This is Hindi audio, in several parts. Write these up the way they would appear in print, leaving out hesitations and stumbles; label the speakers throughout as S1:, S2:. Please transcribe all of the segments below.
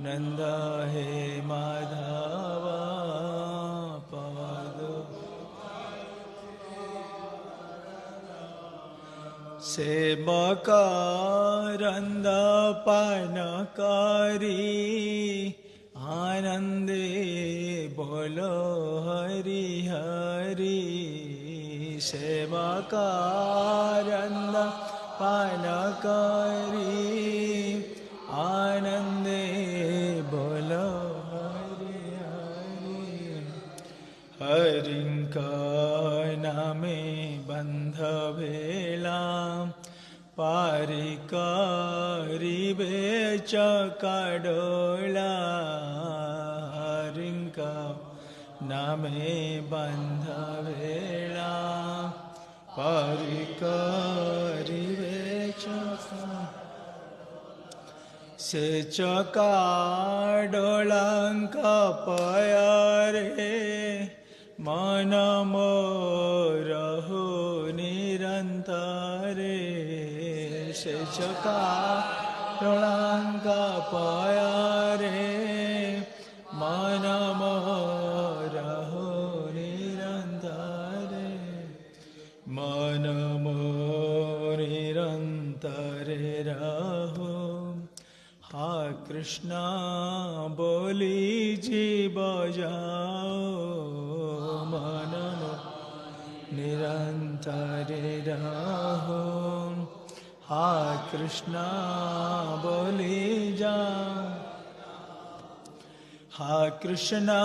S1: नंद हे माधव पद सेवकारंद पान करी आनंदे बोलो हरि हरि सेवकारंद पान करी आनंदे बोलो हरि हरि हरिंका नामे बंध भेला पारिकारिबे चकडोला हरिंका नामे बंध भेला पारिकारिबे से चकाडोलांक पयारे मन मोरहु निरंतरे से चकाडोलांक पयारे मन मोरहु निरंतरे मन मोर निरंतरे रहो हा कृष्णा बोली जीव जाओ मन निरंतरे रहो हा कृष्णा बोली जाओ हा कृष्णा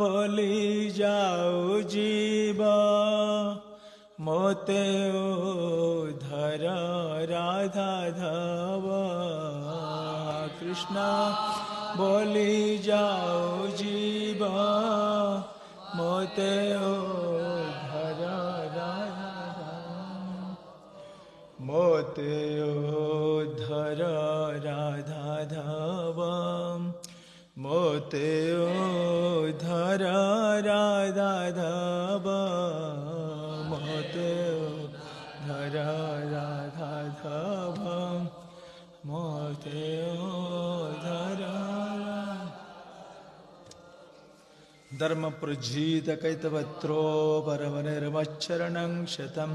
S1: बोली जाओ जीव मोते उधर राधा धव कृष्णा बोली जाओ जीव मोते उधर राधा मोते उधर राधा धव मोते उधर राधा धव मोते उधर राधा धव मोते उधर धर्म प्रजीत कैतवत्रो परमनिर्मच्चरणं शतं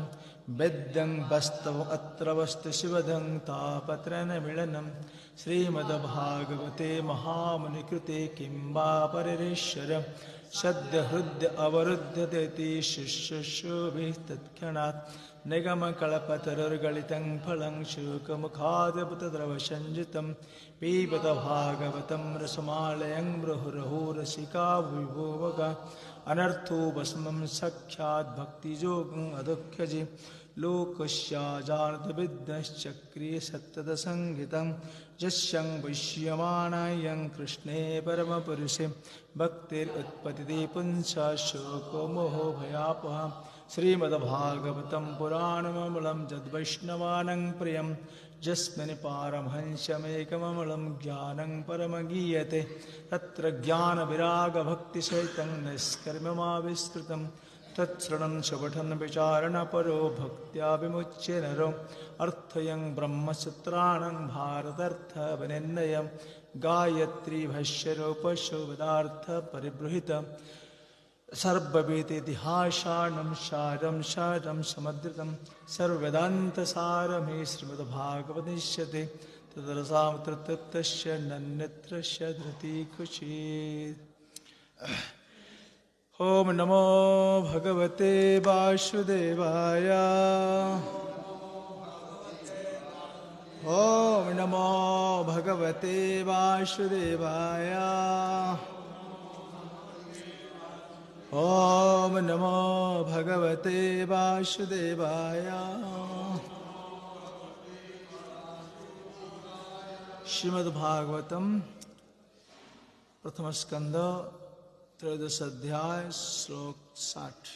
S1: वेद्यं वस्तव अत्र वस्तु शिवदं तापत्रन मिलनं श्रीमद्भागवते महामुनिकृते किं वा परिरेश्वर सद्य हृदय अवरुध्यते शिष्यशोभिः तत्क्षणात् निगमकल्पतरुर्गलितं फलं शुकमुखादपुतद्रवसंयुतं पीबत भागवतं रसमालयं मुहुरहो रसिका विभोवगा अनर्थो भस्मं सख्यात् भक्तियोगं अदुःख्यजे लोकस्याजानतविद्यश्चक्रिय सत्तदसंहितं यस्यं वैश्यमानायं कृष्णे परमपुरुषे भक्तिरुत्पत्तिते पुंसा शोकमोहो भयापहं श्रीमद्भागवतं पुराणममलं यद्वैष्णवानां प्रियं यस्मिन् पारमहंसमेकममलं ज्ञानं परमगीयते तत्र ज्ञानविरागभक्तिसहितं नैष्कर्म्यमाविष्कृतं तत्सृणन् सुपठन् विचारणपरो भक्त्या विमुच्य नरो अर्थयं ब्रह्मसूत्राणां भारतार्थविनिर्णयं गायत्री भाष्यरूपशोभदार्थपरिबृहितं सर्ववेदेतिहासानं सारं सारं समुद्रतं सर्ववेदान्तसारमे श्रीमद्भागवतिष्यते तदरसामतृप्तस्य नन्यत्रस्य धृतिकुचित् ओम नमो भगवते वासुदेवाय ओम नमो भगवते वासुदेवाय ओम नमो भगवते वासुदेवाय श्रीमद्भागवतम प्रथम स्कंद त्रयोदश अध्याय श्लोक 60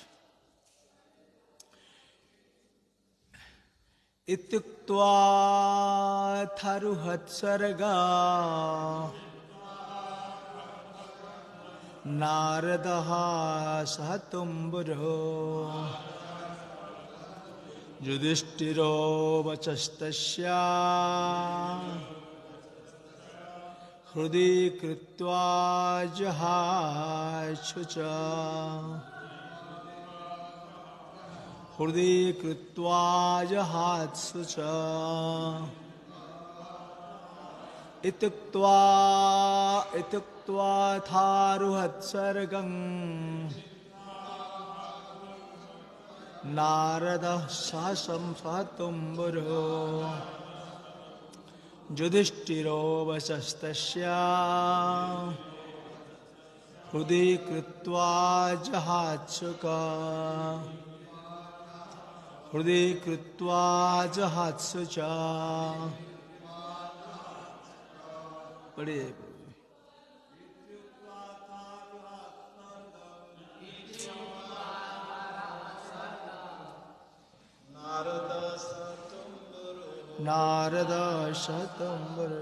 S1: इत्युक्त्वा थारुहत्सर्गा नारदः सह तुम्बुरो युधिष्ठिरो वचस्तस्या हृदि कृत्वा जहात्सु च हृदि कृत्वा जहात्सु च इत्युक्त्वा थारुहत्सर्गम् नारदः सहसं सहतुम्बुरो युधिष्ठिरो वचस्तस्य हृदि कृत्वा जहात्सुका हृदि कृत्वा जहात्सु च पढ़िए नारद शतुम्बुरो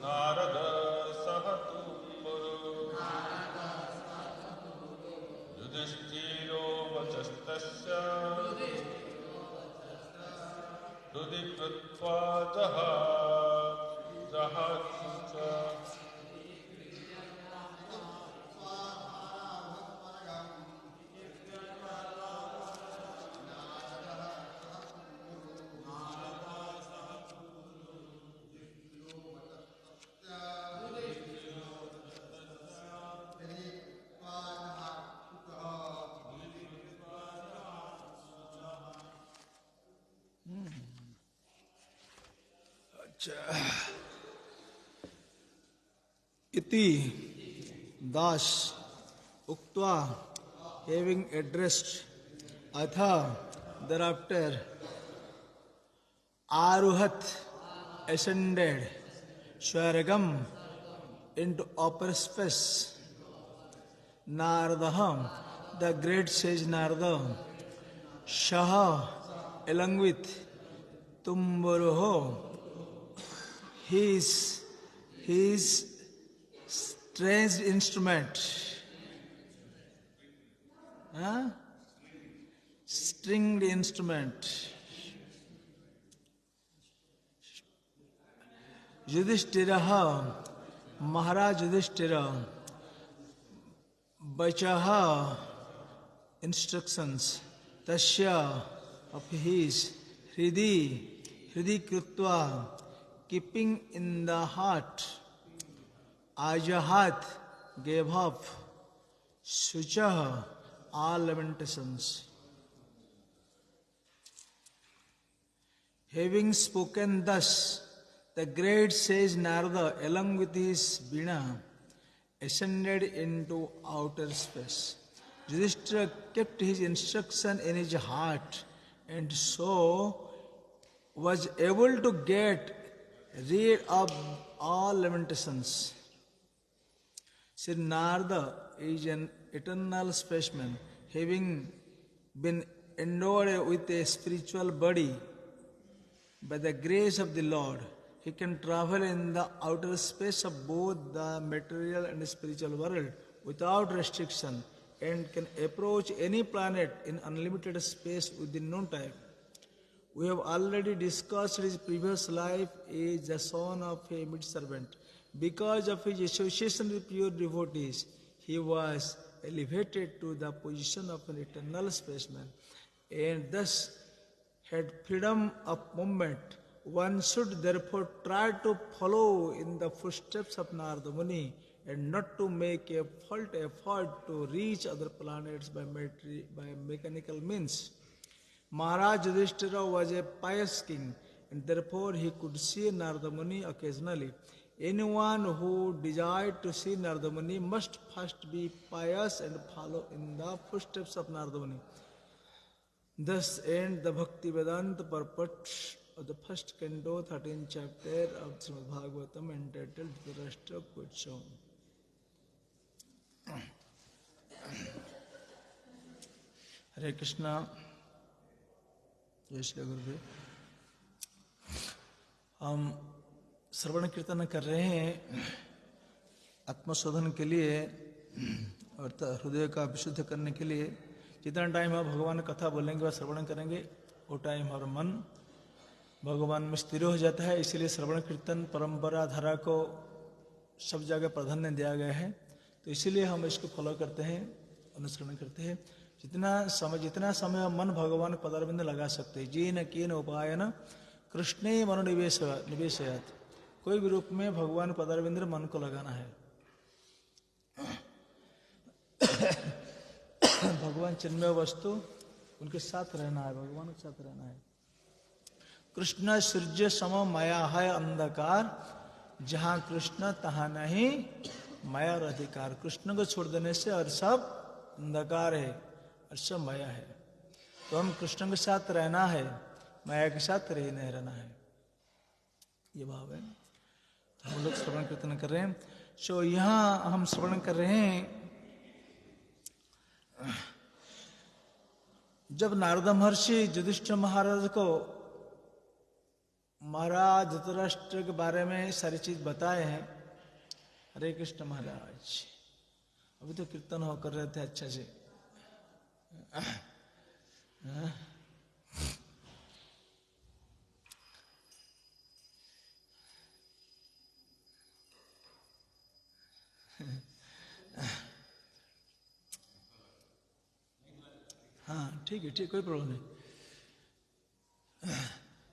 S2: नारद सहतुम्बुरो युधिष्ठिरो वचस्तस्य हृदि कृत्वा जहात्सु च
S1: इति दास उक्त्वा having addressed atha thereafter aruhat ascended swargam into upper space Narada the great sage Narada Shaha along with Tumburuho his strange instrument, stringed instrument. Yudhishthira, Maharaj Yudhishthira, Bachaha instructions, Tasya of his Hridi Krutva, keeping in the heart. Ajahat gave up, Suchah, all lamentations. Having spoken thus, the great sage Narada, along with his Veena, ascended into outer space. Yudhishthira kept his instruction in his heart and so was able to get rid of all lamentations. Sri Narada is an eternal spaceman, having been endowed with a spiritual body. By the grace of the Lord, he can travel in the outer space of both the material and spiritual world without restriction and can approach any planet in unlimited space within no time. We have already discussed his previous life as the son of a maidservant. Because of his association with pure devotees, he was elevated to the position of an eternal spaceman and thus had freedom of movement. One should therefore try to follow in the footsteps of Narada Muni and not to make a fault effort to reach other planets by mechanical means. Maharaj Yudhishthira was a pious king and therefore he could see Narada Muni occasionally. Anyone who desired to see Narada Muni must first be pious and follow in the footsteps of Narada Muni. Thus ends the Bhakti Vedanta purport of the first canto, 13th chapter of Srimad Bhagavatam, entitled Dhritarashtra Kutsam. Hare Krishna. जय श्री गुरुदेव। हम श्रवण कीर्तन कर रहे हैं आत्मशोधन के लिए और हृदय का विशुद्ध करने के लिए। जितना टाइम हम भगवान कथा बोलेंगे व श्रवण करेंगे वो टाइम हमारा मन भगवान में स्थिर हो जाता है। इसीलिए श्रवण कीर्तन परंपरा धारा को सब जगह प्राधान्य दिया गया है। तो इसीलिए हम इसको फॉलो करते हैं, अनुसरण करते हैं। जितना समय हम मन भगवान के पदारविंद लगा सकते हैं। जीन कीन उपायन कृष्णे मनोनिवेशयात। कोई भी रूप में भगवान पदारविंद मन को लगाना है। भगवान चिन्मय वस्तु, उनके साथ रहना है, भगवान के साथ रहना है। कृष्ण सूर्य सम माया है अंधकार, जहां कृष्ण तहां नहीं माया और अधिकार। कृष्ण को छोड़ देने से और सब अंधकार है और सब माया है। तो हम कृष्ण के साथ रहना है, माया के साथ नहीं रहना है, ये भाव है। तो हम लोग श्रवण कीर्तन कर रहे हैं। सो यहाँ हम श्रवण कर रहे हैं, जब नारद महर्षि युधिष्ठिर महाराज को महाराज धृतराष्ट्र के बारे में सारी चीज बताए हैं। हरे कृष्ण महाराज। अभी तो कीर्तन हो कर रहे थे अच्छा से। हाँ ठीक है, ठीक, कोई प्रॉब्लम नहीं।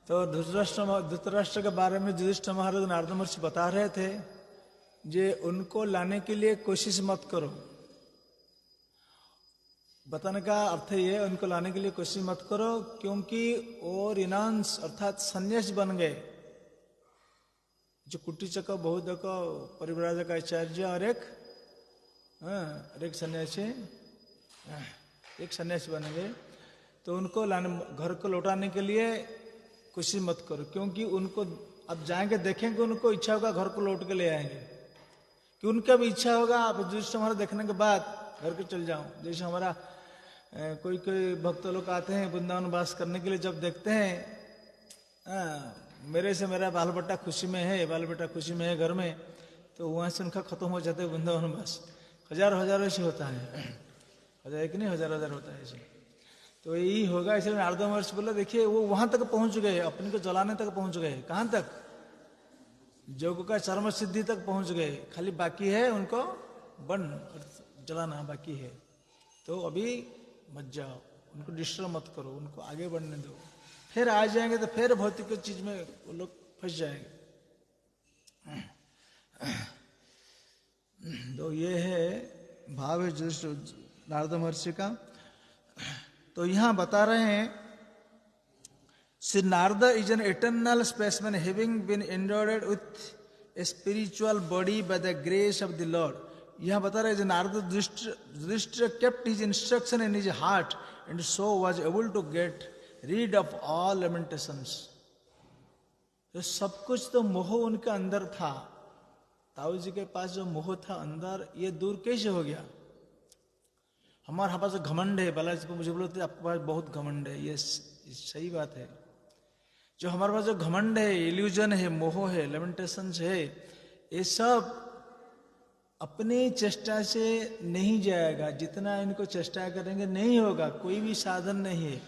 S1: तो धृतराष्ट्र के बारे में युधिष्ठिर महाराज नारद महर्षि बता रहे थे, जे उनको लाने के लिए कोशिश मत करो। बताने का अर्थ ये, उनको लाने के लिए कोशिश मत करो, क्योंकि वो रिनांस अर्थात संन्यास बन गए। जो कुटीचक बहुदक परिव्राजक आचार्य और एक सन्यासी, एक सन्यासी बन गए। तो उनको लाने, घर को लौटाने के लिए कोशिश मत करो, क्योंकि उनको अब जाएंगे देखेंगे, उनको इच्छा होगा घर को लौट के ले आएंगे। कि उनका भी इच्छा होगा आप युधिष्ठिर महाराज देखने के बाद घर के चल जाऊं। जैसे हमारा कोई भक्त लोग आते हैं वृंदावन वास करने के लिए, जब देखते हैं मेरे से मेरा बाल बेटा खुशी में है, बाल बेटा खुशी में है घर में, तो वहां से उनका खत्म हो जाता है वृंदावन वास। हजारों ऐसे होता है, हजार एक नहीं हजार होता है ऐसे। तो यही होगा। इसलिए नारद महर्षि बोले, देखिए वो वहां तक पहुंच गए, अपने को जलाने तक पहुंच गए। कहां तक? योग का चरम सिद्धि तक पहुंच गए। खाली बाकी है उनको बन जलाना बाकी है। तो अभी मत जाओ, उनको डिस्टर्ब मत करो, उनको आगे बढ़ने दो। फिर आ जाएंगे तो फिर भौतिक चीज में वो लोग फंस जाएंगे। तो ये है भाव है नारद महर्षि का। तो यहां बता रहे हैं, Shri Narad is an eternal spaceman having been endowed with a spiritual body by the grace of the lord. यहां बता रहे हैं, Narad Yudhishthir kept his instruction in his heart and so was able to get rid of all lamentations। तो सब कुछ तो मोह उनके अंदर था। ताऊ जी के पास जो मोह था अंदर, ये दूर कैसे हो गया? हमारे पास घमंड है, बालाजी को मुझे बोलते आपके पास बहुत घमंड है। ये सही बात है। जो हमारे पास जो घमंड है, इल्यूजन है, मोह है, लेमेंटेशंस है, ये सब अपनी चेष्टा से नहीं जाएगा। जितना इनको चेष्टा करेंगे नहीं होगा। कोई भी साधन नहीं है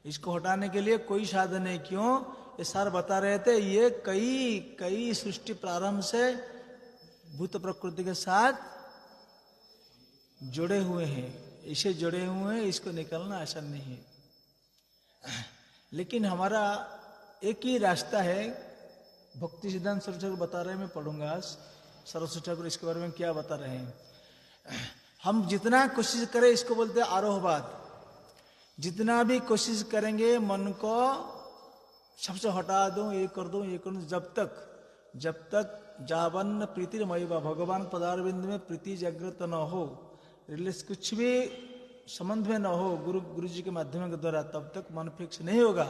S1: इसको हटाने के लिए, कोई साधन नहीं। क्यों? ये सार बता रहे थे, ये कई सृष्टि प्रारंभ से भूत प्रकृति के साथ जुड़े हुए हैं। इसे जुड़े हुए हैं, इसको निकलना आसान नहीं है। लेकिन हमारा एक ही रास्ता है। भक्ति सिद्धांत सरस्वती ठाकुर बता रहे हैं, मैं पढ़ूंगा आज सरस्वती ठाकुर इसके बारे में क्या बता रहे हैं। हम जितना कोशिश करें, इसको बोलते हैं आरोहवाद। जितना भी कोशिश करेंगे मन को सबसे हटा दूं, ये कर दूं, ये कर दूं, जब तक जब तक जावन्न प्रीतिर्मयी व भगवान पदारविंद में प्रीति जागृत न हो, रिलेस कुछ भी संबंध में न हो गुरु जी के माध्यम के द्वारा, तब तक मन फिक्स नहीं होगा,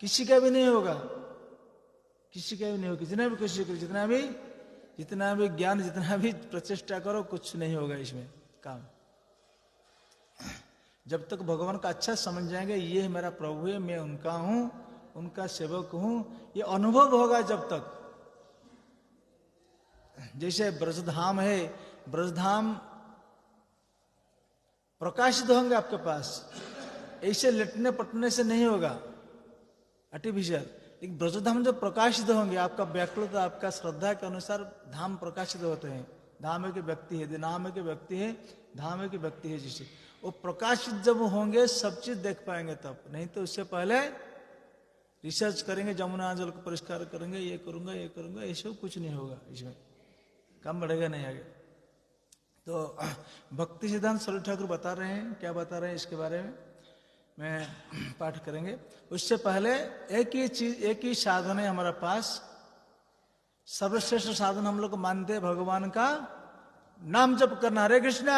S1: किसी का भी नहीं होगा, किसी का भी नहीं होगा। कितना भी कोशिश करो, जितना भी ज्ञान, जितना भी प्रचेष्टा करो, कुछ नहीं होगा इसमें काम। जब तक भगवान का अच्छा समझ जाएंगे, ये मेरा प्रभु है, मैं उनका हूं, उनका सेवक हूं, ये अनुभव होगा जब तक। जैसे ब्रजधाम है, ब्रजधाम प्रकाशित होंगे आपके पास, ऐसे लटने पटने से नहीं होगा आर्टिफिशियल। एक ब्रजधाम जो प्रकाशित होंगे, आपका व्याकुलता, आपका श्रद्धा के अनुसार धाम प्रकाशित होते हैं। धाम के व्यक्ति है, नाम के व्यक्ति है, धाम के व्यक्ति है, जिसे वो प्रकाशित जब होंगे सब चीज देख पाएंगे तब। नहीं तो उससे पहले रिसर्च करेंगे, जमुना जल को परिष्कार करेंगे, ये करूंगा ये करूंगा, ये सब कुछ नहीं होगा, इसमें काम बढ़ेगा नहीं आगे। तो भक्ति सिद्धांत स्वरूप ठाकुर बता रहे हैं, क्या बता रहे हैं इसके बारे में मैं पाठ करेंगे। उससे पहले एक ही चीज, एक ही साधन है हमारा पास, सर्वश्रेष्ठ साधन हम लोग मानते हैं, भगवान का नाम जप करना। हरे कृष्णा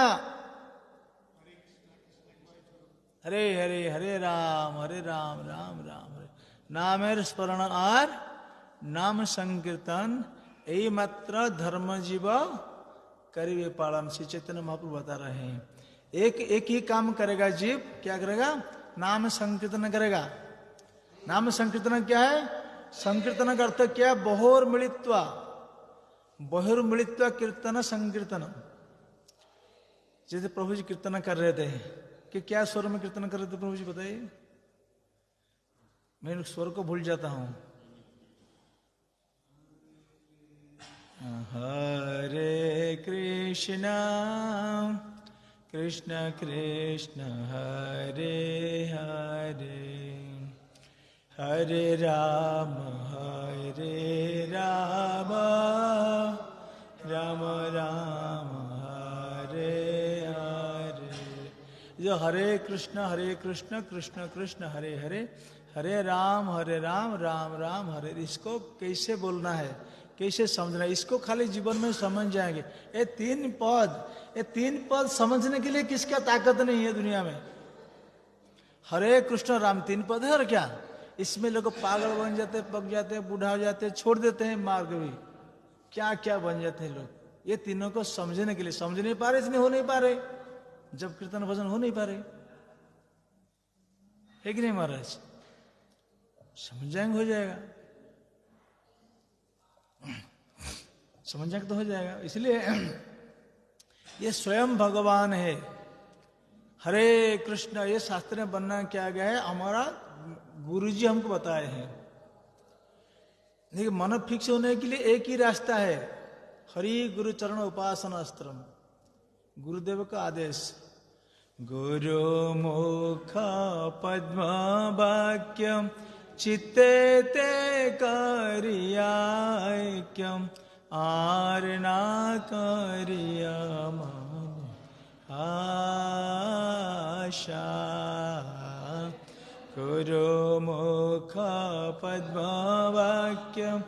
S1: हरे हरे, हरे राम राम राम हरे। नामेर स्मरण और नाम संकीर्तन यही मात्र धर्म जीव करिवे पालन। श्री चैतन्य महाप्रभु बता रहे हैं। एक ही काम करेगा जीव, क्या करेगा? नाम संकीर्तन करेगा। नाम संकीर्तन क्या है? संकीर्तन का अर्थ क्या है? बहोर्मिलित्वा, बहिर्मिलित्वा कीर्तन संकीर्तन। जैसे प्रभु जी कीर्तन कर रहे थे, कि क्या स्वर में कीर्तन कर रहे थे प्रभु जी बताइए? मैं स्वर को भूल जाता हूं। हरे कृष्णा कृष्ण कृष्ण हरे हरे, हरे राम राम राम हरे हरे। जो हरे कृष्ण कृष्ण कृष्ण हरे हरे, हरे राम राम राम हरे। इसको कैसे बोलना है, कैसे समझना है, इसको खाली जीवन में समझ जाएंगे। ये तीन पद समझने के लिए किसका ताकत नहीं है दुनिया में। हरे कृष्ण राम 3 पद है, और क्या इसमें लोग पागल बन जाते, पक जाते, बूढ़ा हो जाते, छोड़ देते हैं मार्ग भी, क्या क्या बन जाते हैं लोग। ये तीनों को समझने के लिए समझ नहीं पा रहे, इसलिए हो नहीं पा रहे, जब कीर्तन भजन हो नहीं पा रहे, है कि नहीं महाराज? समझ जाएंगे, हो जाएगा, समझ जाएंगे तो हो जाएगा। इसलिए ये स्वयं भगवान है। हरे कृष्ण, ये शास्त्र में वर्णन किया गया है, हमारा गुरुजी हमको बताए हैं। देखिए, मन फिक्स होने के लिए एक ही रास्ता है, हरि गुरु चरण उपासना अस्त्रम, गुरुदेव का आदेश। गुरु मुख पद्म वाक्यम चित्ते ते करियाक्यम, आरना करिया मन आशा। गुरु मुख पद्म वाक्यम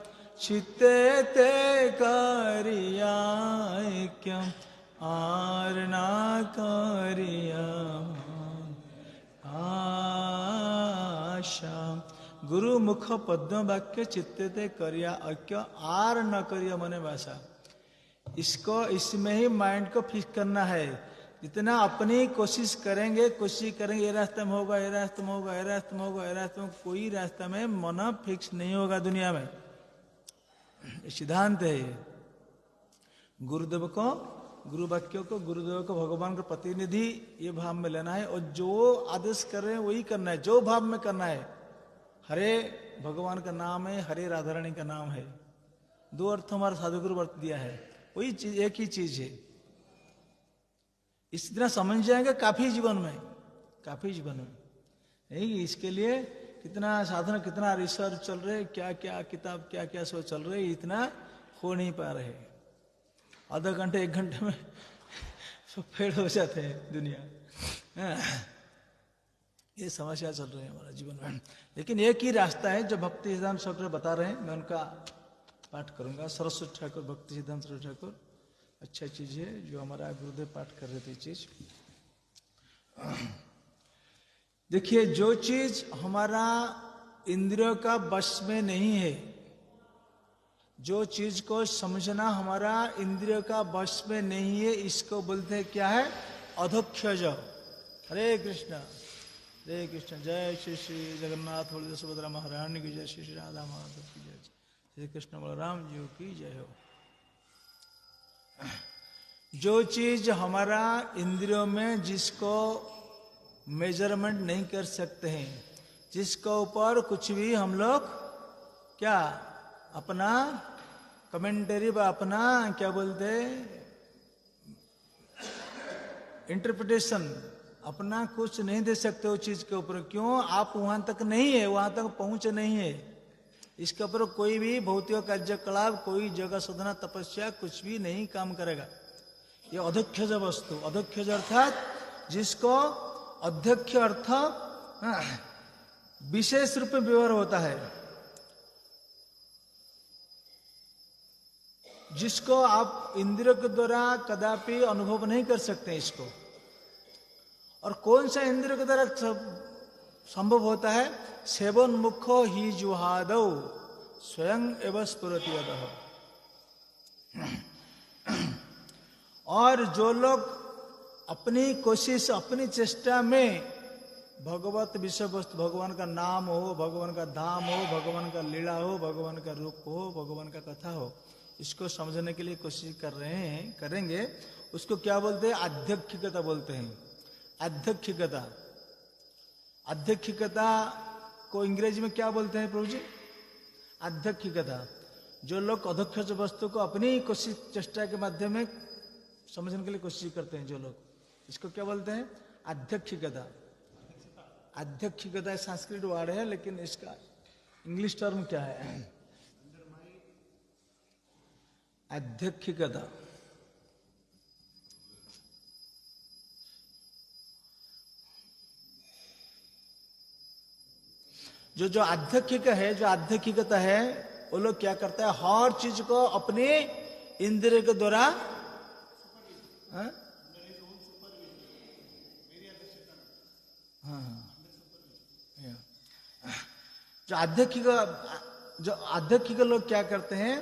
S1: चित्ते ते करियाक्यम, आरना करिया आशा। गुरु मुख पद्म वाक्य चित्ते ते करिया ऐक्य, आर न करिया मने वासा। इसको, इसमें ही माइंड को फिक्स करना है। जितना अपनी कोशिश करेंगे, ये रास्ते में होगा, ये रास्ते में होगा, ये रास्ते में होगा, ये रास्ते में, कोई रास्ते में मन फिक्स नहीं होगा दुनिया में। सिद्धांत है ये। गुरुदेव को, गुरु वाक्यों को, गुरुदेव को भगवान का प्रतिनिधि ये भाव में लेना है, और जो आदेश कर रहे हैं वही करना है, जो भाव में करना है। हरे भगवान का नाम है, हरे राधा रानी का नाम है, 2 अर्थ हमारा साधुगुरु वर्त दिया है, वही चीज, एक ही चीज है। इस तरह समझ जाएंगे, काफी जीवन में नहीं। इसके लिए कितना साधन, कितना रिसर्च चल रहे, क्या क्या किताब, क्या क्या सब चल रहे, इतना हो नहीं पा रहे। आधा घंटे 1 घंटे में सब फेल हो जाते हैं दुनिया। ये समस्या चल रही है हमारा जीवन में। लेकिन एक ही रास्ता है जो भक्ति सिद्धांत शास्त्र बता रहे हैं, मैं उनका पाठ करूंगा। सरस्वती ठाकुर, भक्ति सिद्धांत सरस्वती ठाकुर, अच्छा चीज है जो हमारा गुरुदेव पाठ कर रहे थे चीज। देखिए, जो चीज हमारा इंद्रियों का वश में नहीं है, जो चीज को समझना हमारा इंद्रियों का वश में नहीं है, इसको बोलते हैं क्या है? अधोक्षज। हरे कृष्ण, हरे कृष्ण। जय श्री श्री जगन्नाथ बलदेव सुभद्रा महारानी की जय, श्री श्री राधा माधव की जय, श्री कृष्ण बलराम जी की जय हो। जो चीज हमारा इंद्रियों में जिसको मेजरमेंट नहीं कर सकते हैं, जिसके ऊपर कुछ भी हम लोग क्या अपना कमेंटरी व अपना क्या बोलते इंटरप्रिटेशन अपना कुछ नहीं दे सकते उस चीज के ऊपर। क्यों? आप वहां तक नहीं है, वहां तक पहुंच नहीं है। इसके ऊपर कोई भी भौतिक कार्यकलाप, कोई जगह साधना, तपस्या कुछ भी नहीं काम करेगा। ये अध्यक्ष वस्तु, अध्यक्ष अर्थात जिसको अध्यक्ष अर्थ विशेष रूप में व्यवहार होता है, जिसको आप इंद्रियों के द्वारा कदापि अनुभव नहीं कर सकते इसको। और कौन सा इंद्रियों के द्वारा संभव होता है? सेवन मुखो ही जुहादौ स्वयं एवं स्फुरति अदः। और जो लोग अपनी कोशिश, अपनी चेष्टा में भगवत विषय वस्तु, भगवान का नाम हो, भगवान का धाम हो, भगवान का लीला हो, भगवान का रूप हो, भगवान का कथा हो, इसको समझने के लिए कोशिश कर रहे हैं, करेंगे, उसको क्या बोलते हैं? आध्यात्मिकता बोलते हैं। आध्यात्मिकता, आध्यात्मिकता को अंग्रेजी में क्या बोलते हैं प्रभु जी? आध्यात्मिकता। जो लोग अध्यक्ष वस्तु को अपनी कोशिश, चेष्टा के माध्यम में समझने के लिए कोशिश करते हैं, जो लोग, इसको क्या बोलते हैं? आध्यात्मिकता। आध्यात्मिकता संस्कृत वर्ड है, लेकिन इसका इंग्लिश टर्म क्या है? आध्यात्मिकता। जो आध्यात्मिक है, जो आध्यात्मिकता है, वो लोग क्या करता है? हर चीज को अपने इंद्रिय के द्वारा जो आध्यात्मिक लोग क्या करते हैं?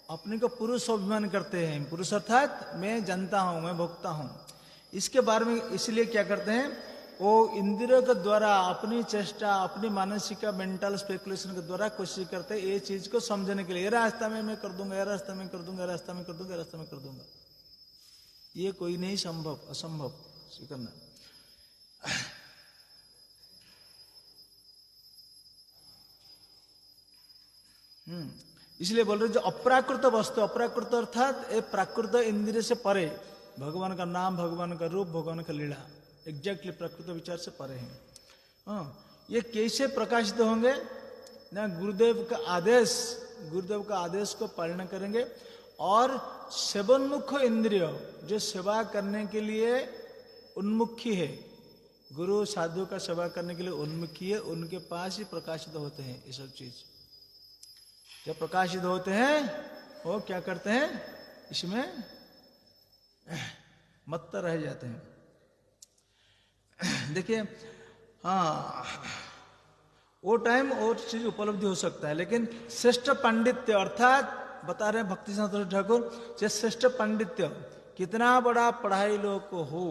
S1: अपने को पुरुष अभिमान करते हैं। पुरुष अर्थात मैं जानता हूं, मैं भोगता हूं, इसके बारे में। इसलिए क्या करते हैं? वो इंद्रियों के द्वारा अपनी चेष्टा, अपनी मानसिक मेंटल स्पेकुलेशन के द्वारा कोशिश करते हैं ये चीज को समझने के लिए। ये रास्ता में मैं कर दूंगा, ये रास्ता में कर दूंगा, रास्ता में कर दूंगा, रास्ता में कर दूंगा। ये कोई नहीं संभव, असंभव स्वीकारना। इसलिए बोल रहे जो अप्राकृत वस्तु, अप्राकृत अर्थात ये प्राकृत इंद्रिय से परे, भगवान का नाम, भगवान का रूप, भगवान का लीला एग्जैक्टली प्राकृत विचार से परे हैं। ये कैसे प्रकाशित होंगे? ना गुरुदेव का आदेश, गुरुदेव का आदेश को पालन करेंगे। और सेवनमुख इंद्रिय जो सेवा करने के लिए उन्मुखी है, गुरु साधु का सेवा करने के लिए उन्मुखी है, उनके पास ही प्रकाशित होते हैं ये सब चीज। जब प्रकाशित होते हैं वो क्या करते हैं? इसमें मत्त रह जाते हैं। देखिए, हाँ, वो टाइम और चीज उपलब्धि हो सकता है, लेकिन श्रेष्ठ पांडित्य अर्थात बता रहे हैं भक्ति सिद्धांत ठाकुर, जो श्रेष्ठ पांडित्य कितना बड़ा पढ़ाई लोग को हो,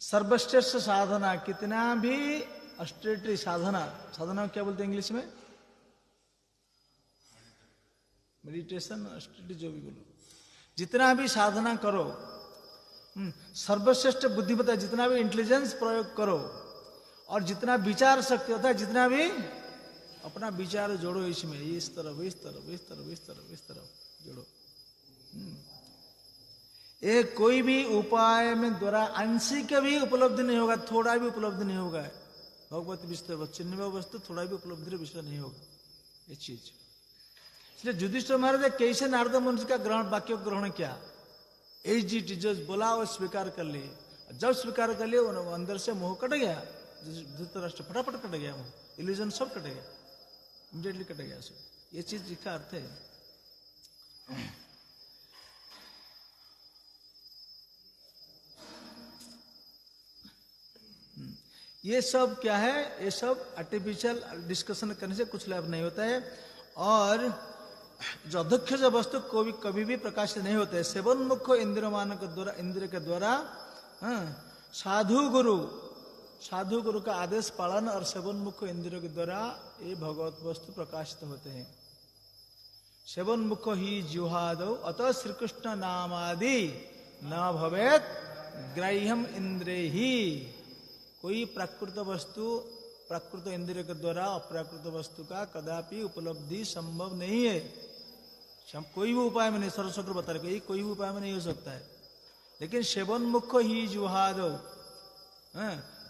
S1: सर्वश्रेष्ठ साधना, कितना भी अस्ट्रेटरी साधना, साधना क्या बोलते हैं इंग्लिश में? मेडिटेशन, अस्ट्रेटरी, जो भी बोलो, जितना भी साधना करो, सर्वश्रेष्ठ बुद्धिमत्ता, जितना भी इंटेलिजेंस प्रयोग करो, और जितना विचार शक्ति होता है, जितना भी अपना विचार जोड़ो इसमें, इस तरफ, इस तरफ, इस तरफ, इस तरफ, इस तरफ जोड़ो। एक कोई भी उपाय में द्वारा आंशिक भी उपलब्धि नहीं होगा, थोड़ा भी उपलब्धि नहीं होगा। भगवत विषय चिन्ह वस्तु थोड़ा भी उपलब्धि विषय नहीं होगा ये चीज। इसलिए युधिष्ठिर महाराज कैसे नारद मुनि का ग्रहण, वाक्य ग्रहण किया? एजीटी जो बोला वो स्वीकार कर लिए। जब स्वीकार कर लिए अंदर से मोह कट गया, धृतराष्ट्र फटाफट कट गया, मोह, इल्यूजन सब कट गया, इमीडिएटली कट गया सब। ये चीज इसका अर्थ है। ये सब क्या है, ये सब आर्टिफिशियल डिस्कशन करने से कुछ लाभ नहीं होता है। और जो अध्यक्ष जो वस्तु को भी कभी भी प्रकाशित नहीं होते है। सेवन मुख्य इंद्रियमान के द्वारा, इंद्र के द्वारा साधु गुरु का आदेश पालन और सेवन मुख्य इंद्रियों के द्वारा ये भगवत वस्तु प्रकाशित होते हैं। सेवन मुख्य ही जुहादो अतः श्री कृष्ण नामादि न भवेत ग्राह्यम इंद्रे ही। कोई प्राकृत वस्तु प्राकृत इंद्रिय के द्वारा अप्राकृत वस्तु का कदापि उपलब्धि संभव नहीं है। कोई भी उपाय में नहीं, सरस्वती बता रहे कोई भी उपाय में नहीं हो सकता है। लेकिन सेवन मुख्य ही जुहादो,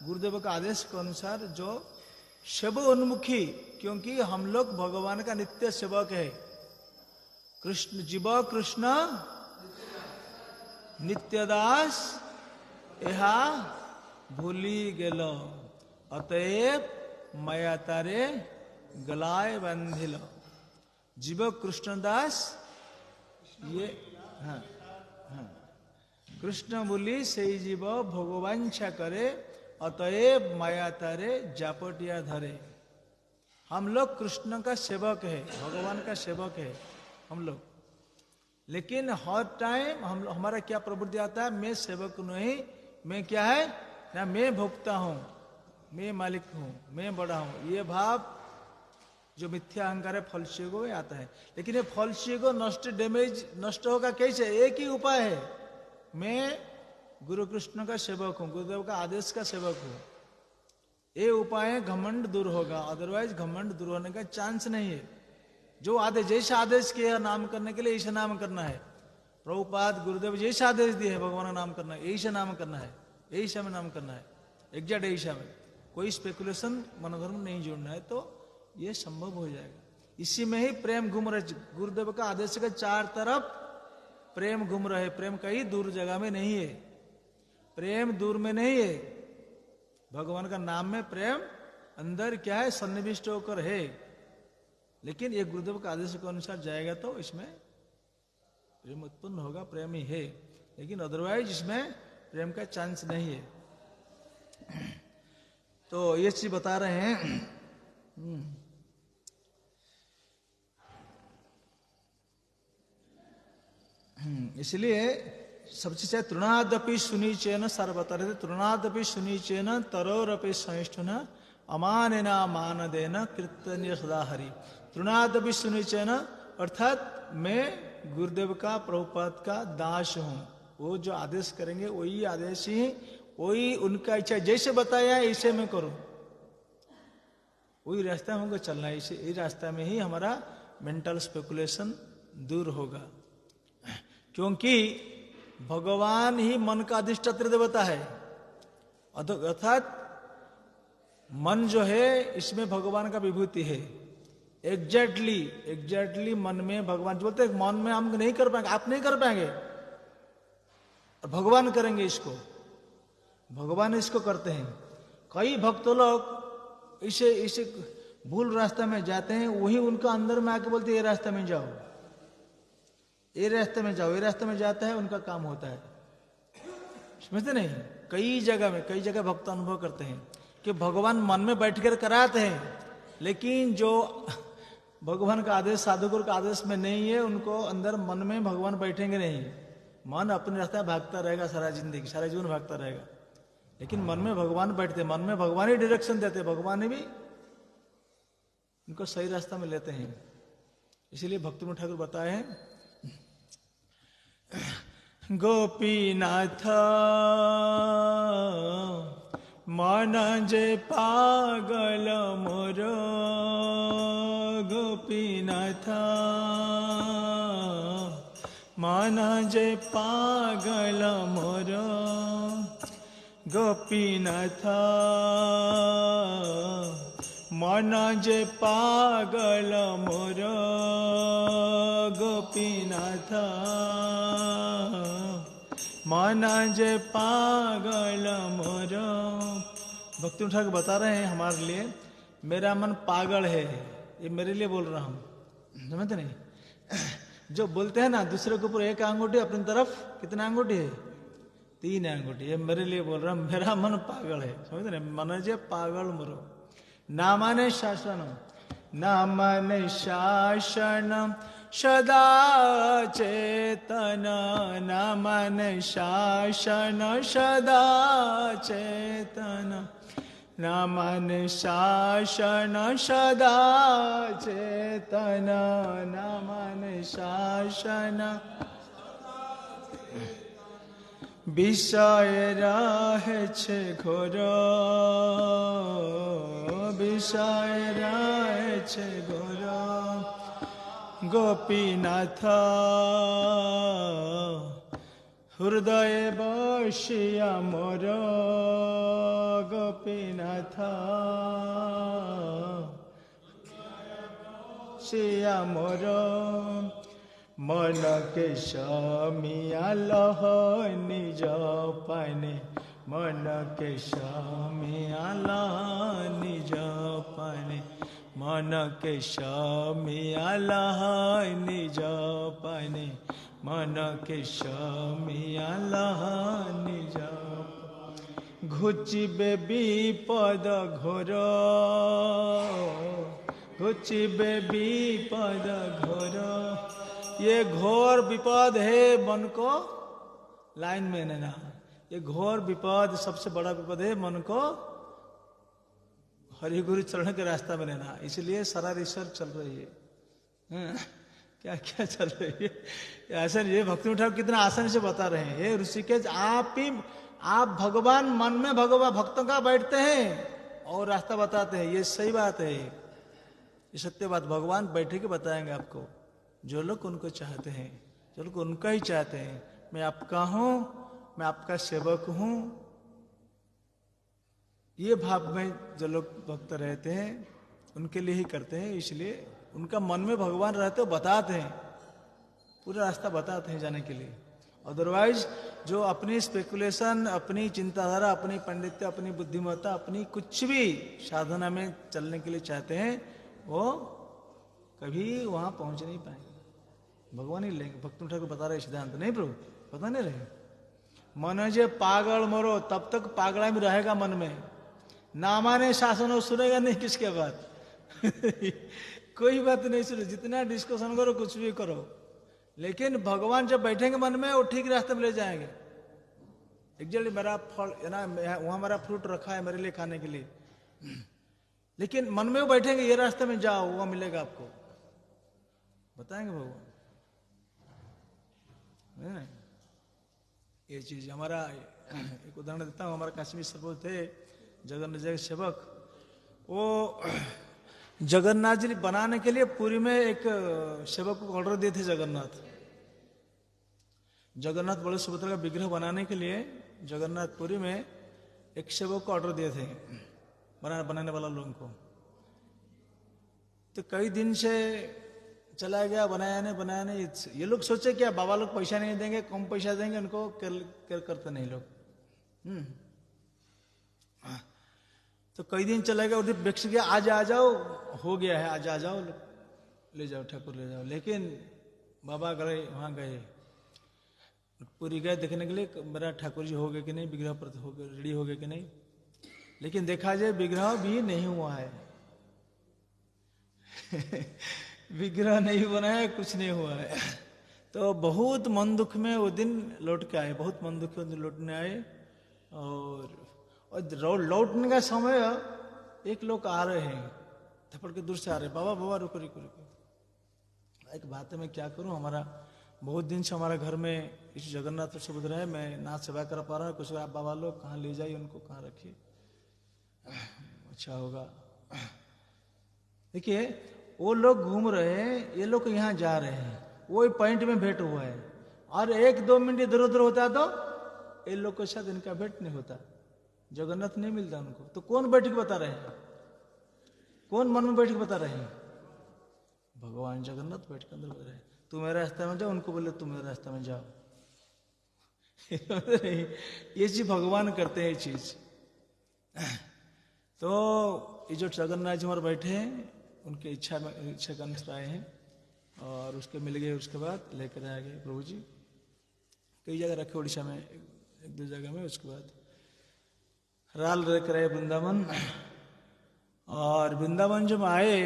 S1: गुरुदेव का आदेश के अनुसार जो सेव उन्मुखी, क्योंकि हम लोग भगवान का नित्य सेवक है। कृष्ण जीव कृष्ण नित्यदास यहा भूली गेल, अतएव माया तारे गलाय बंधिल। जीव कृष्णदास ये कृष्ण बोली से जीव भगवांछा करे, अतएव माया तारे जापटिया धरे। हम लोग कृष्ण का सेवक है, भगवान का सेवक है हम लोग। लेकिन हर टाइम हमारा क्या प्रवृत्ति आता है, मैं सेवक नहीं, मैं क्या है ना, मैं भोक्ता हूं, मैं मालिक हूं, मैं बड़ा हूं। ये भाव जो मिथ्या अहंकार है फलस्वरूप में आता है। लेकिन ये फलस्वरूप नष्ट होगा कैसे? एक ही उपाय है, मैं गुरु कृष्ण का सेवक हूं, गुरुदेव का आदेश का सेवक हूं। ये उपाय घमंड दूर होगा, अदरवाइज घमंड दूर होने का चांस नहीं है। जो आदेश, जैसा आदेश किया नाम करने के लिए ऐसा नाम करना है। प्रभुपाद गुरुदेव जैसा आदेश दिए है भगवान का नाम करना है, ऐसा नाम करना है, ऐसा में नाम करना है, एग्जैक्ट ऐसा में। कोई स्पेकुलेशन मनोधर्म नहीं जोड़ना है, तो ये संभव हो जाएगा। इसी में ही प्रेम घूम रहे। गुरुदेव का आदेश के चार तरफ प्रेम घूम रहे। प्रेम कहीं दूर जगह में नहीं है, प्रेम दूर में नहीं है। भगवान का नाम में प्रेम अंदर क्या है, सन्निविष्ट होकर है। लेकिन ये गुरुदेव का आदेश के अनुसार जाएगा तो इसमें प्रेम उत्पन्न होगा, प्रेम ही है। लेकिन अदरवाइज इसमें प्रेम का चांस नहीं है। तो ये चीज बता रहे हैं। इसलिए सबसे चाहे तृणादपि सुनीचेन सार बता रहे थे, तृणादपि सुनीचेन तरोरपि सहिष्ठुन अमानेना मानदेन कीर्तनीय सदा हरि। तृणादपि सुनीचेन अर्थात मैं गुरुदेव का, प्रभुपाद का दास हूं। वो जो आदेश करेंगे वही आदेश ही, वही उनका इच्छा, जैसे बताया ऐसे मैं करूं, वही रास्ता में हमको चलना है। इसे इस रास्ता में ही हमारा मेंटल स्पेकुलेशन दूर होगा। क्योंकि भगवान ही मन का अधिष्ठात्री देवता है। अर्थात मन जो है इसमें भगवान का विभूति है। एग्जैक्टली मन में भगवान जो बोलते हैं, मन में हम नहीं कर पाएंगे, आप नहीं कर पाएंगे, भगवान करेंगे इसको। भगवान इसको करते हैं। कई भक्त लोग इसे भूल रास्ता में जाते हैं, वही उनका अंदर में आके बोलते हैं ये रास्ते में जाओ, ये रास्ते में जाओ, ये रास्ते में जाता है, उनका काम होता है। समझते नहीं? कई जगह भक्त अनुभव करते हैं कि भगवान मन में बैठकर कराते हैं, लेकिन जो भगवान का आदेश, साधुगुरु का आदेश में नहीं है, उनको अंदर मन में भगवान बैठेंगे नहीं। मन अपने रास्ते भागता रहेगा सारा जिंदगी, सारा जीवन भागता रहेगा। लेकिन मन में भगवान बैठते, मन में भगवान ही डायरेक्शन देते, भगवान ही भी उनको सही रास्ता में लेते हैं। इसीलिए भक्ति में ठाकुर बताए हैं, गोपीनाथ मन जे पागल मोर, गोपीनाथ मन जे पागल मोर, गोपीनाथ मन जे पागल मोर, गोपीनाथ मन जे पागल मोर। भक्ति ठाकुर बता रहे हैं हमारे लिए, मेरा मन पागल है, ये मेरे लिए बोल रहा हूं। समझते नहीं? जो बोलते हैं ना दूसरे के ऊपर एक अंगूठी, अपनी तरफ कितना अंगूठी है? 3 अंगूठी। ये मेरे लिए बोल रहा हूं, मेरा मन पागल है, समझते नहीं? मन जे पागल मरो। ना माने शासन, ना माने शासन सदा चेतन, ना माने शासन सदा चेतन, ना माने शासन सदा चेतन, ना माने शासन বিষয় রহেছে ঘোর, বিষয় রহেছে ঘোর, গোপীনাথ হৃদয়ে বসিয়া মোর, গোপীনাথ বসিয়া মোর, मन के स्वामिया लह निज पाने, मन के स्वामिया लह निज पाने, मन के स्वामिया लह निज पाने, मन के स्वामिया लह निज। घुचिबे विपद घोर, घुचिबे विपद घोर, ये घोर विपद है मन को लाइन में लेना। ये घोर विपद सबसे बड़ा विपद है मन को हरि गुरु चरण के रास्ता में लेना। इसलिए सारा रिसर्च चल रही है। क्या क्या चल रही है? ऐसा ये भक्ति ठाकुर कितना आसानी से बता रहे हैं। ये ऋषिकेश आप भगवान मन में भगवान भक्तों का बैठते हैं और रास्ता बताते हैं। ये सही बात है, ये सत्य बात। भगवान बैठे के बताएंगे आपको। जो लोग उनको चाहते हैं, जो लोग उनका ही चाहते हैं, मैं आपका हूं, मैं आपका सेवक हूं, ये भाव में जो लोग भक्त रहते हैं उनके लिए ही करते हैं। इसलिए उनका मन में भगवान रहते हो बताते हैं, पूरा रास्ता बताते हैं जाने के लिए। अदरवाइज जो अपनी स्पेकुलेशन, अपनी चिंताधारा, अपनी पंडित्य, अपनी बुद्धिमत्ता, अपनी कुछ भी साधना में चलने के लिए चाहते हैं, वो कभी वहां पहुंच नहीं पाएंगे। भगवान ही लेंगे। भक्त ठाकुर बता रहे सिद्धांत, नहीं प्रभु पता नहीं रहे। मन जे पागल मरो, तब तक पागला में रहेगा मन में। ना माने शासन हो, सुनेगा नहीं किसके बात। कोई बात नहीं सुने, जितना डिस्कशन करो, कुछ भी करो, लेकिन भगवान जब बैठेंगे मन में, वो ठीक रास्ते में ले जाएंगे। एग्जैक्टली मेरा फल है ना, वहां मेरा फ्रूट रखा है मेरे लिए खाने के लिए, लेकिन मन में वो बैठेंगे, ये रास्ते में जाओ, वहां मिलेगा आपको, बताएंगे भगवान। ये चीज हमारा एक उदाहरण देता हूँ। हमारा काश्मीर सर्वोच्च थे जगन्नाथ जी सेवक, वो जगन्नाथ जी बनाने के लिए पुरी में एक सेवक को ऑर्डर दिए थे। जगन्नाथ बड़े सुभद्रा का विग्रह बनाने के लिए जगन्नाथपुरी में एक सेवक को ऑर्डर दिए थे बनाने वाला लोगों को। तो कई दिन से चला गया, बनाया नहीं। ये लोग सोचे क्या बाबा लोग पैसा नहीं देंगे, कम पैसा देंगे उनको, केयर करते नहीं लोग। तो कई दिन चला गया, उधर बेच गया, आज आ जाओ, हो गया है, आज आ जाओ, ले जाओ ठाकुर ले जाओ। लेकिन बाबा गए, वहां गए, पूरी गए देखने के लिए मेरा ठाकुर जी हो गए कि नहीं, विग्रह पर हो गए, रेडी हो गए कि नहीं। लेकिन देखा जाए विग्रह भी नहीं हुआ है। विग्रह नहीं बना है, कुछ नहीं हुआ है। तो बहुत मन दुख में वो दिन लौट के आए, बहुत मन दुख में लौटने आए। और लौटने का समय एक लोग आ रहे हैं, थपड़ के दूर से आ रहे, बाबा बाबा रुको रुको रुको, एक बात है, मैं क्या करूं, हमारा बहुत दिन से हमारा घर में इस जगन्नाथ सुभद्रा है, मैं ना सेवा कर पा रहा हूँ, कुछ आप बाबा लोग कहाँ ले जाइए, उनको कहाँ रखिए, अच्छा होगा। देखिए वो लोग घूम रहे हैं, ये लोग यहाँ जा रहे हैं, वो पॉइंट में भेंट हुआ है, और 1-2 मिनट इधर उधर होता तो ये लोग के साथ इनका भेंट नहीं होता, जगन्नाथ नहीं मिलता उनको। तो कौन बैठ के बता रहे हैं, कौन मन में बैठ के बता रहे हैं? भगवान जगन्नाथ बैठ के अंदर बता रहे हैं, तू मेरे रास्ते में जाओ, उनको बोले तुम मेरे रास्ते में जाओ। ये चीज भगवान करते हैं, ये चीज। तो ये जो जगन्नाथ जी हमारे बैठे हैं, उनके इच्छा के अनुसार आए हैं। और उसके मिल गए, उसके बाद लेकर आ गए प्रभु जी। कई जगह रखे उड़ीसा में, एक दो जगह में। उसके बाद राल लेकर आए वृंदावन। और वृंदावन जब आए,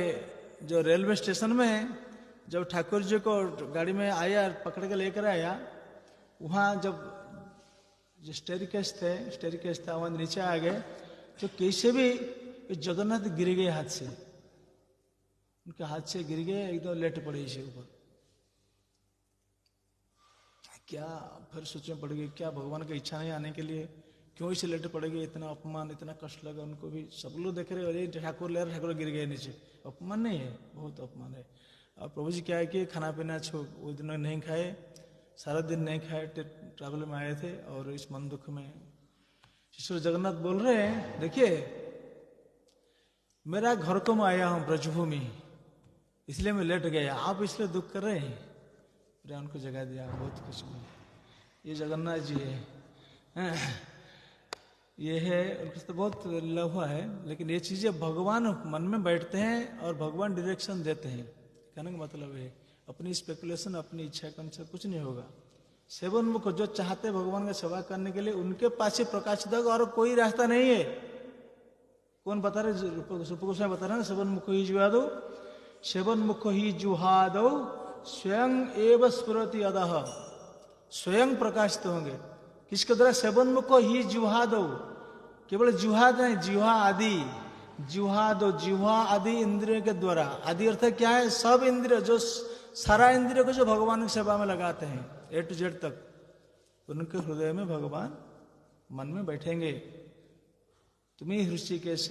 S1: जो रेलवे स्टेशन में जब ठाकुर जी को गाड़ी में आया, पकड़ के लेकर आया, वहाँ जब जो स्टेरिकेस था वहाँ नीचे आ गए, तो कैसे भी जगन्नाथ गिर गए हाथ से, उनके हाथ से गिर गए, एकदम लेट पड़े इसे ऊपर। क्या फिर सोचने पड़ गई, क्या भगवान की इच्छा नहीं आने के लिए, क्यों इसे लेट पड़ेगी, इतना अपमान, इतना कष्ट लगा उनको भी। सब लोग देख रहे, अरे ठाकुर ले रहे, ठाकुर गिर गए नीचे। अपमान नहीं है, बहुत अपमान है। और प्रभु जी क्या है कि खाना पीना वो दिनों नहीं खाए, सारा दिन नहीं खाए, ट्रैवल में आए थे। और इस मन दुख में ईश्वर जगन्नाथ बोल रहे हैं, देखिए मेरा घर को मैं आया हूँ ब्रजभूमि, इसलिए मैं लेट गया, आप इसलिए दुख कर रहे हैं। फिर उनको जगा दिया, बहुत कुछ में। ये जगन्नाथ जी है, ये है, उनको तो बहुत लहुआ है। लेकिन ये चीजें भगवान मन में बैठते हैं और भगवान डायरेक्शन देते हैं। कहने का मतलब है, अपनी स्पेकुलेशन, अपनी इच्छा के अनुसार कुछ नहीं होगा। सेवन मुख जो चाहते भगवान का सेवा करने के लिए, उनके पास ही प्रकाशित होगा, और कोई रास्ता नहीं है। कौन बता रहे? रूप गोस्वामी बता रहे हैं, सेवन मुख ही जुहादो, सेवन मुख ही जुहादो स्वयं एव स्फुरति अदह, स्वयं प्रकाशित होंगे। किसके द्वारा? सेवन मुख ही जुहादो, केवल जुहाद नहीं, जिह्वा आदि, जुहादो, जिह्वा आदि इंद्रियों के द्वारा। आदि अर्थ क्या है? सब इंद्रिय, जो सारा इंद्रियों को जो भगवान की सेवा में लगाते हैं, ए टू जेड तक, उनके हृदय में भगवान मन में बैठेंगे। तुम्हें ऋषिकेश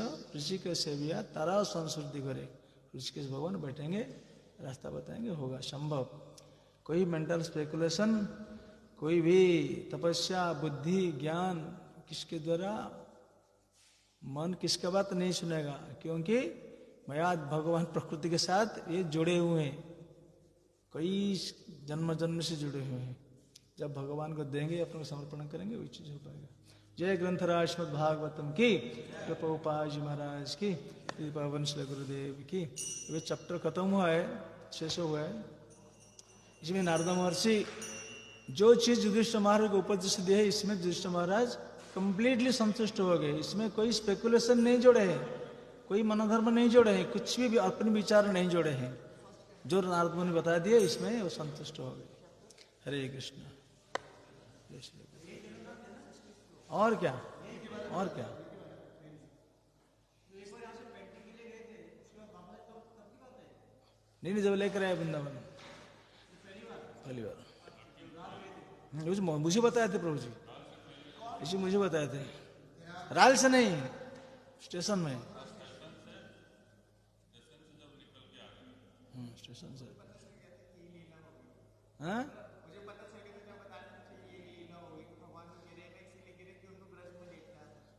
S1: सेविया तारा संस्कृति करे, ऋषिकेश भगवान बैठेंगे, रास्ता बताएंगे, होगा संभव। कोई मेंटल स्पेकुलेशन, कोई भी तपस्या, बुद्धि, ज्ञान, किसके द्वारा? मन किसका बात नहीं सुनेगा, क्योंकि माया भगवान प्रकृति के साथ ये जुड़े हुए हैं, कई जन्म जन्म से जुड़े हुए हैं। जब भगवान को देंगे, अपने को समर्पण करेंगे, वही चीज हो पाएगा। जय ग्रंथराज श्रीमद् भागवतम की, प्रभुपाद जी महाराज की, पावन श्री गुरुदेव की। ये चैप्टर खत्म हुआ है, शेष हुआ है। इसमें नारद महर्षि जो चीज युधिष्ठिर महाराज को उपदेश दिए है, इसमें युधिष्ठिर महाराज कंप्लीटली संतुष्ट हो गए। इसमें कोई स्पेकुलेशन नहीं जोड़े हैं, कोई मनोधर्म नहीं जोड़े हैं, कुछ भी अपने विचार नहीं जोड़े हैं। जो नारद मुनि बता दिए, इसमें वो संतुष्ट हो गए। हरे कृष्ण। और क्या, और क्या? नहीं, जब लेकर आए वृंदावन पहली बार, मुझे बताए थे प्रभु जी, इसी मुझे बताए थे। राल से नहीं, स्टेशन में। स्टेशन से। हाँ,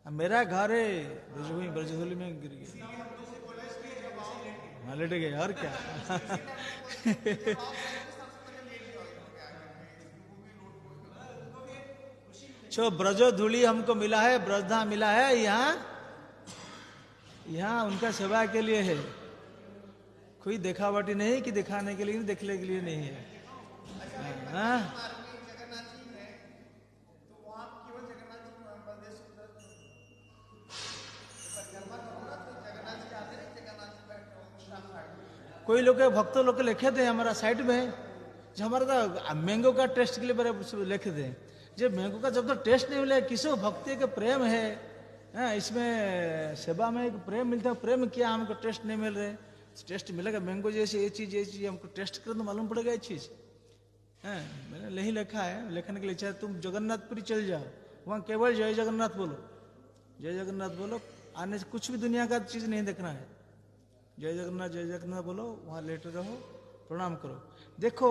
S1: मेरा घर है ब्रजधुली में गिर गए, हाँ लेट गए, और क्या। जो ब्रजो धूली हमको मिला है, ब्रजधा मिला है, यहाँ उनका सेवा के लिए है। कोई दिखावटी नहीं कि दिखाने के लिए, दिखने के लिए नहीं है। हाँ? कोई लोग भक्त लोग लिखे थे हमारा साइड में, जो हमारा मैंगो का टेस्ट के लिए मेरे लिखे थे। जब मैंगो का जब तक टेस्ट नहीं मिले, किसी भक्ति का प्रेम है, इसमें सेवा में एक प्रेम मिलता है, प्रेम किया, हमको टेस्ट नहीं मिल रहे। टेस्ट मिलेगा मैंगो जैसे, ये चीज हमको टेस्ट करें तो मालूम पड़ेगा ये चीज। मैंने यही लिखा है, लिखने के लिए चाहे तुम जगन्नाथपुरी चल जाओ, वहाँ केवल जय जगन्नाथ बोलो, जय जगन्नाथ बोलो। आने से कुछ भी दुनिया का चीज नहीं देखना है, जय जगन्नाथ बोलो, वहाँ लेटे रहो, प्रणाम करो। देखो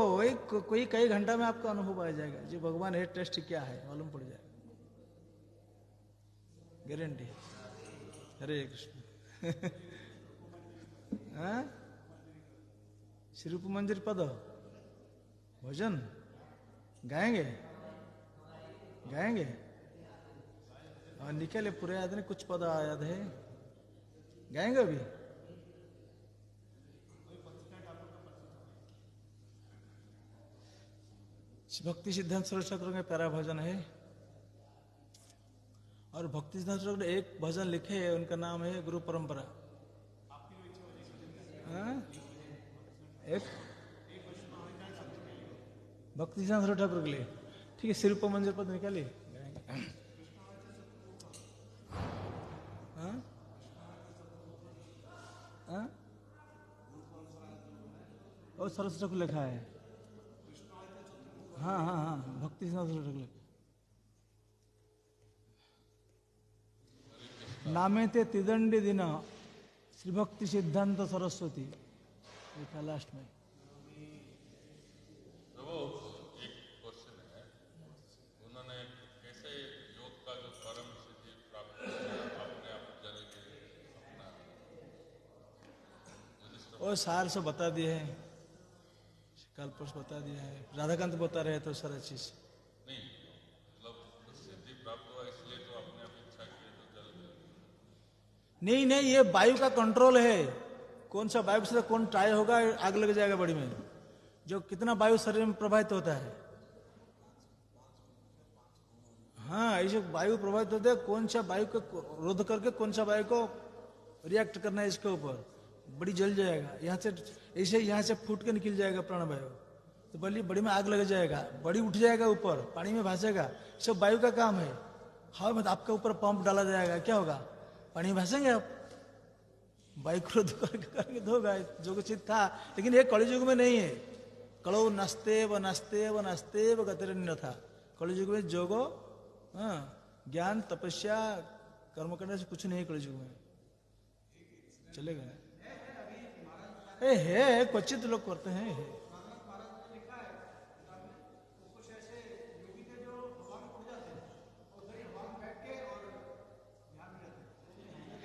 S1: कोई कई घंटा में आपका अनुभव आ जाएगा, जो भगवान है टेस्ट क्या है मालूम पड़ जाएगा, गारंटी। हरे कृष्ण। हाँ, श्री रूप मंदिर पद भजन गाएंगे, गाएंगे। और निकले पूरे याद नहीं, कुछ पद याद है, गाएंगे अभी। भक्ति सिद्धांत सरस्वती ठाकुर का प्यारा भजन है। और भक्ति सिद्धांत ठाकुर ने एक भजन लिखे है, उनका नाम है गुरु परंपरा। हाँ? एक भक्ति सिद्धांत सरस्वती ठाकुर के लिए ठीक है, सिर्फ मंजर पद निकालिए। हाँ? हाँ? और सरस्वती ठाकुर लिखा है। हाँ हाँ हाँ, भक्ति सिद्धांत सरस्वती ठाकुर नामेते तिदंडी दिन श्री भक्ति सिद्धांत सरस्वती लिखा लास्ट में।
S2: प्रभु एक क्वेश्चन है, उन्होंने कैसे योग का जो परम सिद्धि प्राप्त किया अपने आप जल के अपना
S1: और सार से बता दिए हैं, कल परसों बता दिया है, राधाकांत बता रहे तो सारा चीज।
S2: नहीं मतलब कुछ सिद्धि प्राप्त हुआ इसलिए तो अपने आप इच्छा की तो जल गए।
S1: नहीं नहीं, ये वायु का कंट्रोल है। कौन सा वायु से कौन ट्राई होगा, आग लग जाएगा बॉडी में। जो कितना वायु शरीर में प्रभावित होता है। हाँ, ऐसे वायु प्रभावित होते हैं, कौन सा वायु को रोध करके कौन सा वायु को रिएक्ट करना है इसके ऊपर, बड़ी जल जाएगा। यहाँ से ऐसे यहाँ से फूट के निकल जाएगा प्राण वायु, तो बड़ी में आग लग जाएगा, बड़ी उठ जाएगा ऊपर, पानी में भासेगा। सब वायु का काम है। हवा में आपके ऊपर पंप डाला जाएगा, क्या होगा, पानी में भासेंगे आप। वायु क्रोध करके तो होगा, जो कुछ था। लेकिन ये कलियुग में नहीं है। कलो नस्ते व नस्ते व नस्ते व गतिरन्य था। कलियुग में जोगो, हाँ, ज्ञान तपस्या कर्म करने से कुछ नहीं है कलियुग में। चलेगा है क्वचित लोग करते हैं।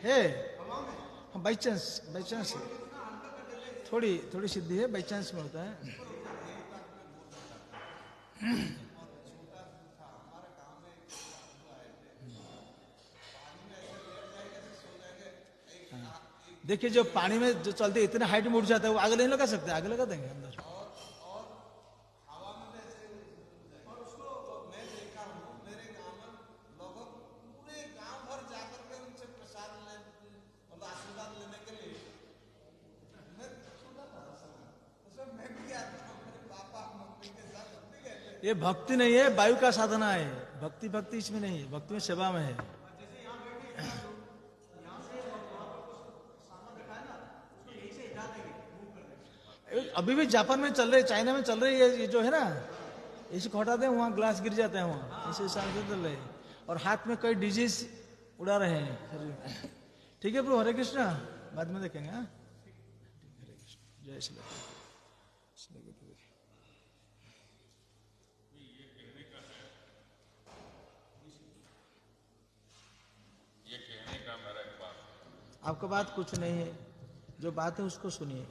S1: है बाई चांस थोड़ी सिद्धि है, बाई चांस में होता है। देखिए जो पानी में जो चलते इतने हाइट में उठ जाता है, वो आगे नहीं लगा सकते, आगे लगा देंगे अंदर। ये भक्ति नहीं है, वायु का साधना है। भक्ति इसमें नहीं है, भक्ति में सेवा में है। अभी भी जापान में चल रही, चाइना में चल रही है ये जो है ना, इसको हटाते हैं वहाँ ग्लास गिर जाता है, वहाँ ऐसे हिसाब से चल रहे हैं। और हाथ में कई डिजीज उड़ा रहे हैं। ठीक है प्रभु, हरे कृष्णा, बाद में देखेंगे। हाँ, हरे कृष्ण, जय श्री राम।
S2: ये कहने का मेरा एक बात,
S1: आपका बात कुछ नहीं है, जो बात है उसको सुनिए।